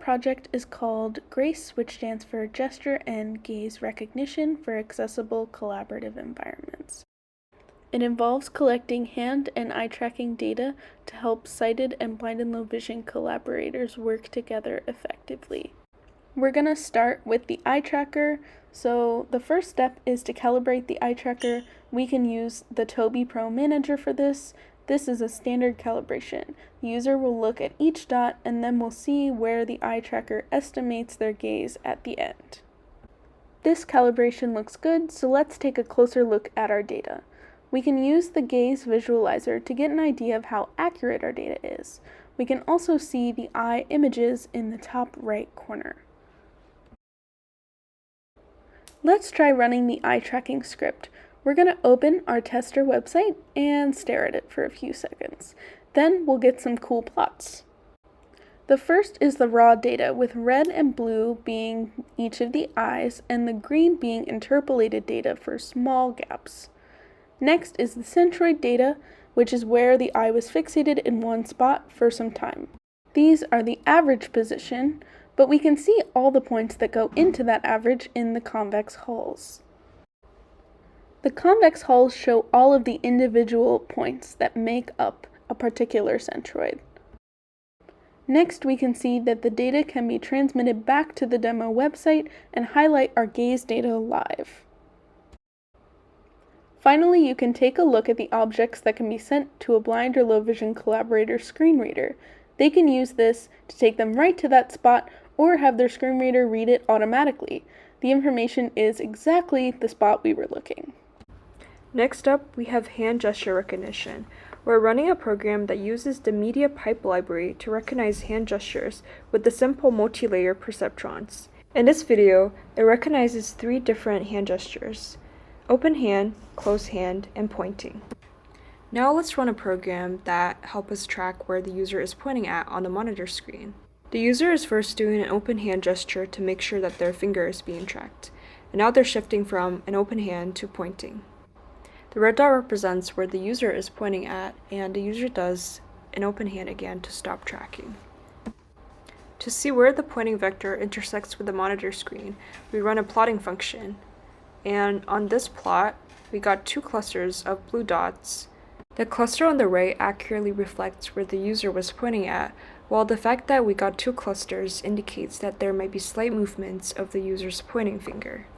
project is called GRACE, which stands for Gesture and Gaze Recognition for Accessible Collaborative Environments. It involves collecting hand and eye tracking data to help sighted and blind and low vision collaborators work together effectively. We're going to start with the eye tracker. So the first step is to calibrate the eye tracker. We can use the Tobii Pro Manager for this. This is a standard calibration. The user will look at each dot and then we'll see where the eye tracker estimates their gaze at the end. This calibration looks good, so let's take a closer look at our data. We can use the gaze visualizer to get an idea of how accurate our data is. We can also see the eye images in the top right corner. Let's try running the eye tracking script. We're going to open our tester website and stare at it for a few seconds. Then we'll get some cool plots. The first is the raw data, with red and blue being each of the eyes and the green being interpolated data for small gaps. Next is the centroid data, which is where the eye was fixated in one spot for some time. These are the average position, but we can see all the points that go into that average in the convex hulls. The convex hulls show all of the individual points that make up a particular centroid. Next, we can see that the data can be transmitted back to the demo website and highlight our gaze data live. Finally, you can take a look at the objects that can be sent to a blind or low vision collaborator screen reader. They can use this to take them right to that spot or have their screen reader read it automatically. The information is exactly the spot we were looking. Next up, we have hand gesture recognition. We're running a program that uses the media pipe library to recognize hand gestures with the simple multi-layer perceptrons. In this video, it recognizes 3 different hand gestures: open hand, closed hand, and pointing. Now let's run a program that helps us track where the user is pointing at on the monitor screen. The user is first doing an open hand gesture to make sure that their finger is being tracked, and now they're shifting from an open hand to pointing. The red dot represents where the user is pointing at, and the user does an open hand again to stop tracking. To see where the pointing vector intersects with the monitor screen, we run a plotting function. And on this plot, we got 2 clusters of blue dots. The cluster on the right accurately reflects where the user was pointing at, while the fact that we got 2 clusters indicates that there might be slight movements of the user's pointing finger.